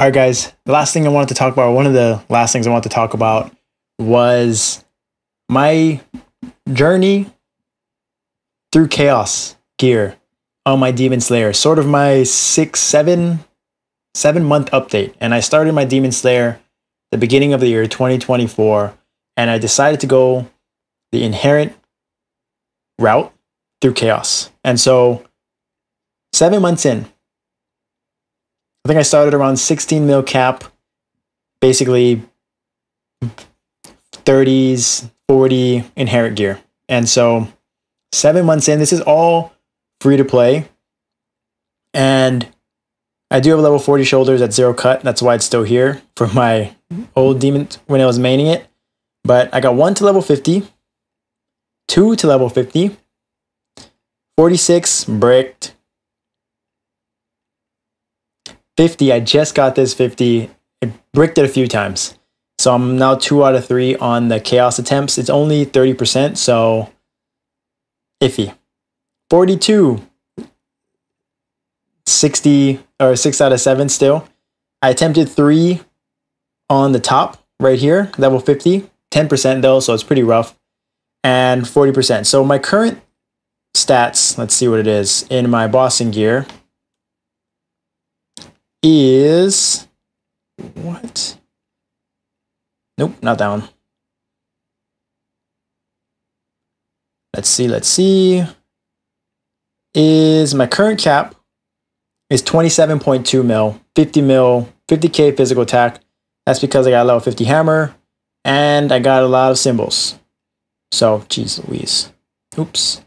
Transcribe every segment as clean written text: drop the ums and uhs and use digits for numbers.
All right, guys. The last thing I wanted to talk about, or one of the last things I wanted to talk about, was my journey through chaos gear on my Demon Slayer. Sort of my 7 month update. And I started my Demon Slayer the beginning of the year 2024, and I decided to go the inherent route through chaos. And so 7 months in, I think I started around 16 mil cap, basically 30s, 40 inherent gear. And so 7 months in, this is all free to play. And I do have a level 40 shoulders at 0 cut. That's why it's still here for my old demon when I was maining it. But I got 1 to level 50, 2 to level 50, 46 bricked, 50, I just got this 50. I bricked it a few times. So I'm now 2 out of 3 on the chaos attempts. It's only 30%, so iffy. 42, 60, or 6 out of 7 still. I attempted 3 on the top right here, level 50. 10% though, so it's pretty rough. And 40%. So my current stats, let's see what it is, in my bossing gear is what? Nope, not that one. Let's see. Is my current cap is 27.2 mil, 50 mil, 50k physical attack. That's because I got a level 50 hammer and I got a lot of symbols. So, geez Louise. Oops.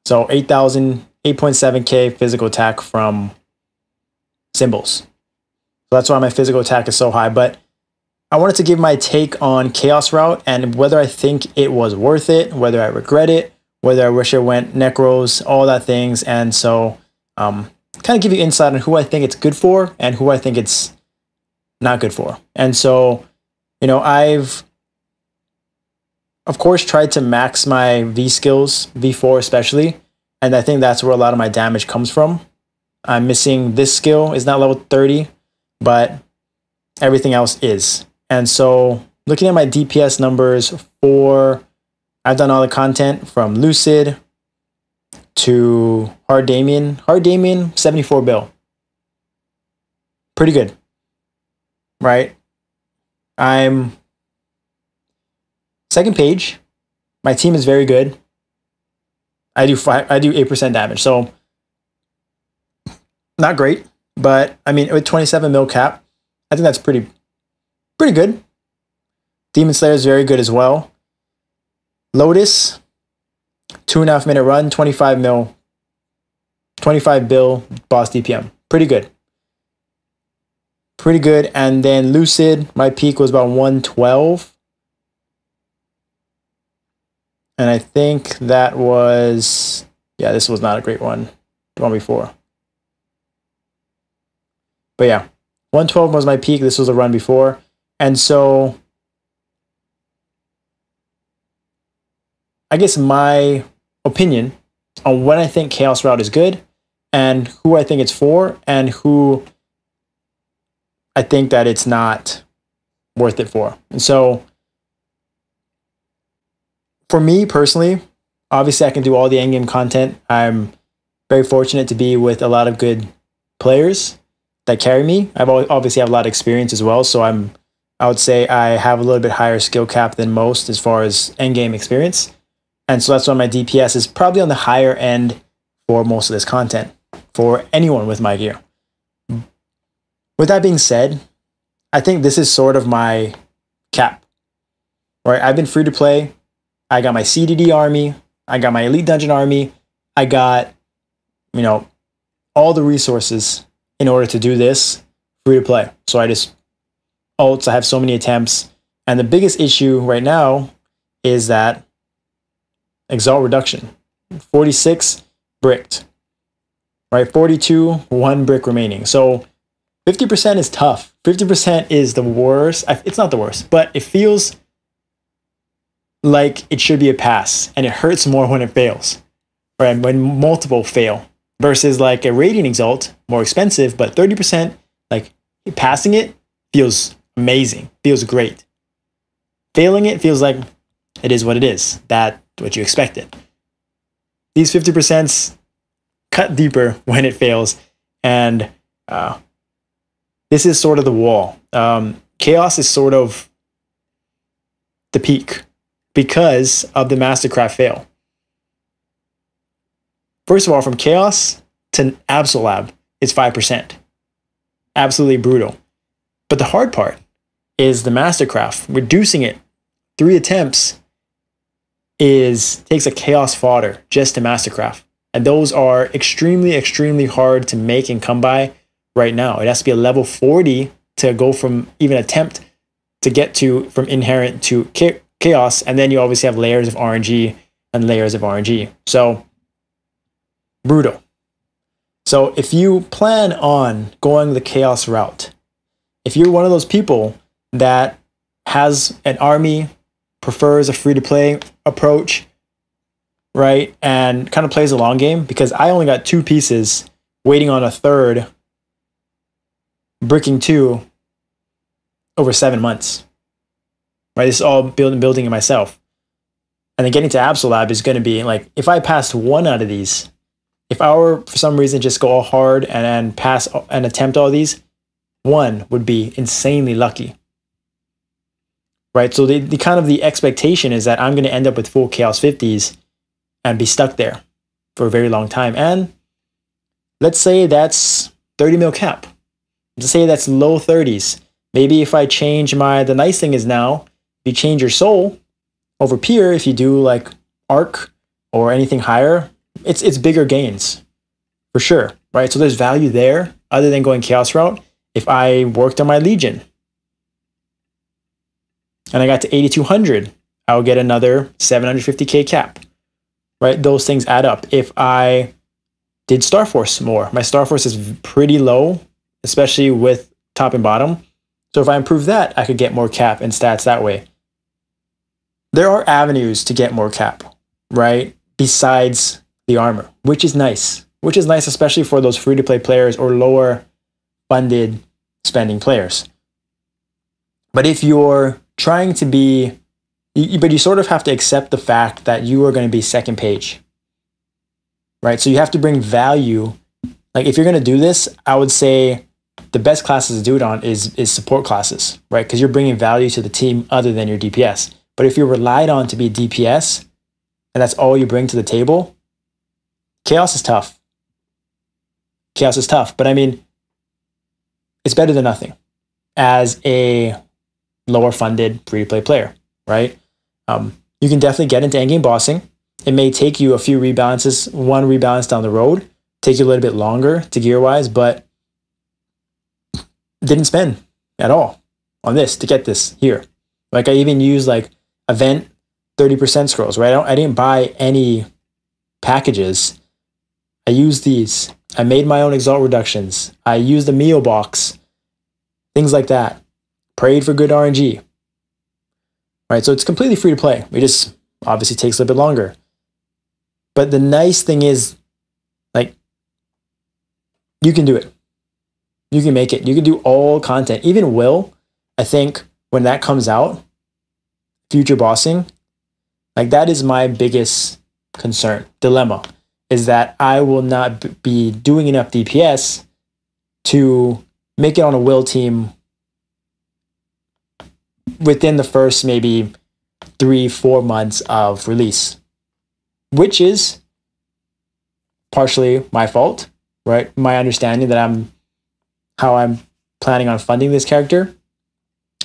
So 8.7k physical attack from symbols. So that's why my physical attack is so high. But I wanted to give my take on Chaos Route and whether I think it was worth it, whether I regret it, whether I wish I went Necros, all that things. And so kind of give you insight on who I think it's good for and who I think it's not good for. And so, you know, I've of course tried to max my V skills, V4 especially. And I think that's where a lot of my damage comes from. I'm missing this skill, is not level 30, but everything else is. And so looking at my DPS numbers I've done all the content from Lucid to Hard Damien, 74 bill. Pretty good, right? I'm second page. My team is very good. I do 8% damage, so not great, but I mean with 27 mil cap, I think that's pretty good. Demon Slayer is very good as well. Lotus, 2.5 minute run, 25 mil, 25 bill boss DPM, pretty good. And then Lucid, my peak was about 112. And I think that was, yeah, this was not a great one, the one before. But yeah, 112 was my peak. This was the run before. And so I guess my opinion on when I think Chaos Route is good and who I think it's for and who I think that it's not worth it for. And so for me personally, obviously I can do all the endgame content. I'm very fortunate to be with a lot of good players that carry me. I've obviously have a lot of experience as well, so I would say I have a little bit higher skill cap than most as far as endgame experience. And so that's why my DPS is probably on the higher end for most of this content, for anyone with my gear. With that being said, I think this is sort of my cap, right? I've been free to play. I got my CDD army. I got my Elite Dungeon army. I got, you know, all the resources in order to do this free to play. So I just ults, I have so many attempts. And the biggest issue right now is that Exalt reduction, 46 bricked, right? 42, 1 brick remaining. So 50% is tough. 50% is the worst. It's not the worst, but it feels like it should be a pass, and it hurts more when it fails, right? When multiple fail. versus like a Radiant Exalt, more expensive, but 30%, like passing it feels amazing, feels great. Failing it feels like it is what it is, that what you expected. These 50% cut deeper when it fails, and this is sort of the wall. Chaos is sort of the peak because of the Mastercraft fail. First of all, from Chaos to Abso Lab, it's 5%. Absolutely brutal. But the hard part is the Mastercraft. Reducing it 3 attempts takes a Chaos fodder just to Mastercraft. And those are extremely, extremely hard to make and come by right now. It has to be a level 40 to go from even attempt to get to from inherent to Chaos. And then you obviously have layers of RNG and layers of RNG. So brutal. So if you plan on going the Chaos route, if you're one of those people that has an army, prefers a free-to-play approach, right, and kind of plays a long game, because I only got 2 pieces, waiting on a third, bricking 2 over 7 months, right? This is all building it myself. And then getting to Abso Lab is going to be like, if I passed 1 out of these, if I were for some reason just go all hard and pass and attempt all these, 1 would be insanely lucky, right? So the kind of the expectation is that I'm going to end up with full Chaos 50s and be stuck there for a very long time. And let's say that's 30 mil cap. Let's say that's low 30s. Maybe if I change the nice thing is now, if you change your soul over peer, if you do like arc or anything higher, it's bigger gains for sure, right? So there's value there other than going Chaos route. If I worked on my Legion and I got to 8,200, I'll get another 750k cap, right? Those things add up. If I did Star Force more, my Star Force is pretty low, especially with top and bottom. So if I improve that, I could get more cap and stats that way. There are avenues to get more cap, right? Besides the armor, which is nice, especially for those free-to-play players or lower funded spending players. But if you're trying to be, but you sort of have to accept the fact that you are going to be second page, right? So you have to bring value. Like if you're going to do this, I would say the best classes to do it on is support classes, right? Because you're bringing value to the team other than your DPS. But if you're relied on to be DPS and that's all you bring to the table, Chaos is tough. Chaos is tough, but I mean, it's better than nothing as a lower funded free-to-play player, right? You can definitely get into endgame bossing. It may take you a few rebalances, 1 rebalance down the road, take you a little bit longer to gear-wise, but didn't spend at all on this to get this here. Like I even used like event 30% scrolls, right? I didn't buy any packages. I used these. I made my own exalt reductions. I used the Mio box, things like that. Prayed for good RNG, right? So it's completely free to play. It just obviously takes a little bit longer. But the nice thing is, like, you can do it. You can make it. You can do all content. Even Will, I think when that comes out, future bossing, like that is my biggest concern, dilemma, is that I will not be doing enough DPS to make it on a Will team within the first maybe 3-4 months of release, which is partially my fault, right? My understanding that how I'm planning on funding this character.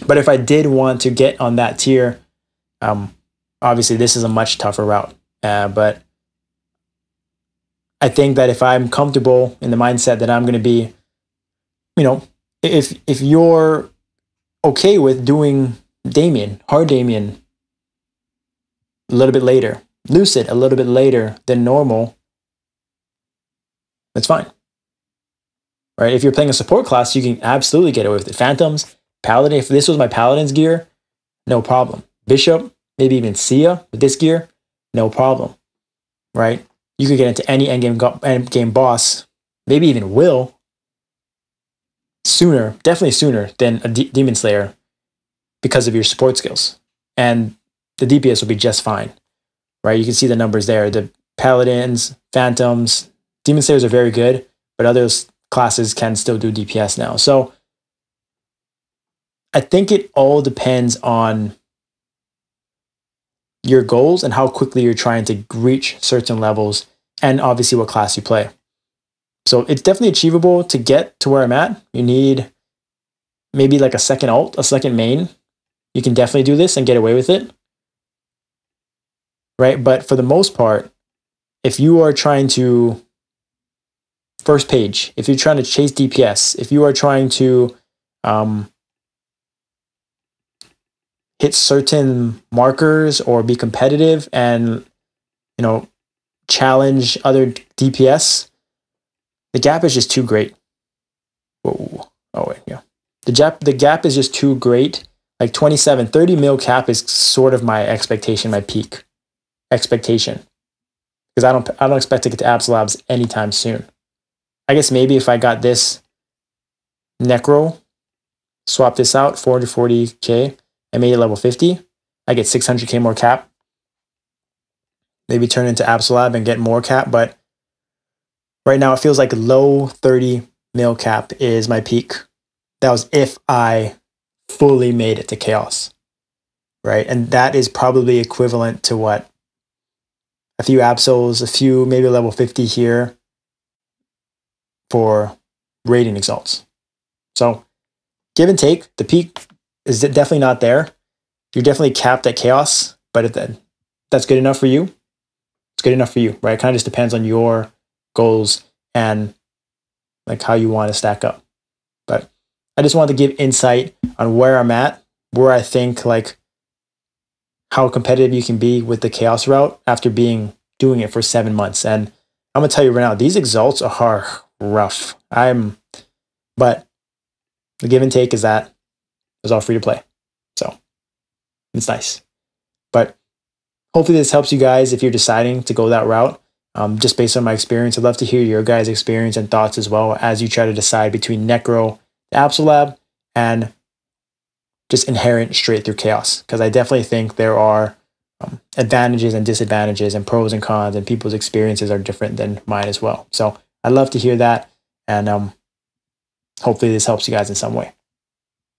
But if I did want to get on that tier, obviously this is a much tougher route. But I think that if I'm comfortable in the mindset that I'm going to be, you know, if you're okay with doing Damien, hard Damien, a little bit later, Lucid a little bit later than normal, that's fine. Right? If you're playing a support class, you can absolutely get away with it. Phantoms, Paladin, if this was my Paladin's gear, no problem. Bishop, maybe even Sia with this gear, no problem. Right? you could get into any endgame boss, maybe even will, sooner, definitely sooner than a Demon Slayer because of your support skills. And the DPS will be just fine, right? You can see the numbers there. The Paladins, Phantoms, Demon Slayers are very good, but other classes can still do DPS now. So I think it all depends on your goals and how quickly you're trying to reach certain levels, and obviously what class you play. So it's definitely achievable to get to where I'm at. You need maybe like a second ult, a second main. You can definitely do this and get away with it, right? But for the most part, if you are trying to first page, if you're trying to chase DPS, if you are trying to hit certain markers or be competitive and, challenge other DPS, the gap is just too great. Whoa. Oh, wait, yeah. The gap is just too great. Like 27, 30 mil cap is sort of my expectation, my peak expectation. Because I don't expect to get to Abso Labs anytime soon. I guess maybe if I got this Necro, swap this out, 440k, and made it level 50, I get 600k more cap. Maybe turn into Abso Lab and get more cap, but right now it feels like low 30 mil cap is my peak. That was if I fully made it to Chaos, right? And that is probably equivalent to what? A few Absols, a few, maybe level 50 here for rating exalts. So give and take, the peak is definitely not there. You're definitely capped at Chaos, but if that's good enough for you, it's good enough for you, right? It kind of just depends on your goals and like how you want to stack up. But I just wanted to give insight on where I'm at, where I think like how competitive you can be with the Chaos route after doing it for 7 months. And I'm gonna tell you right now, these exalts are rough. But the give and take is that it's all free to play. So it's nice. But hopefully this helps you guys if you're deciding to go that route. Just based on my experience, I'd love to hear your guys' experience and thoughts as well as you try to decide between Necro, the Abso Lab, and just inherent straight through Chaos. Because I definitely think there are advantages and disadvantages and pros and cons, and people's experiences are different than mine as well. So I'd love to hear that, and hopefully this helps you guys in some way.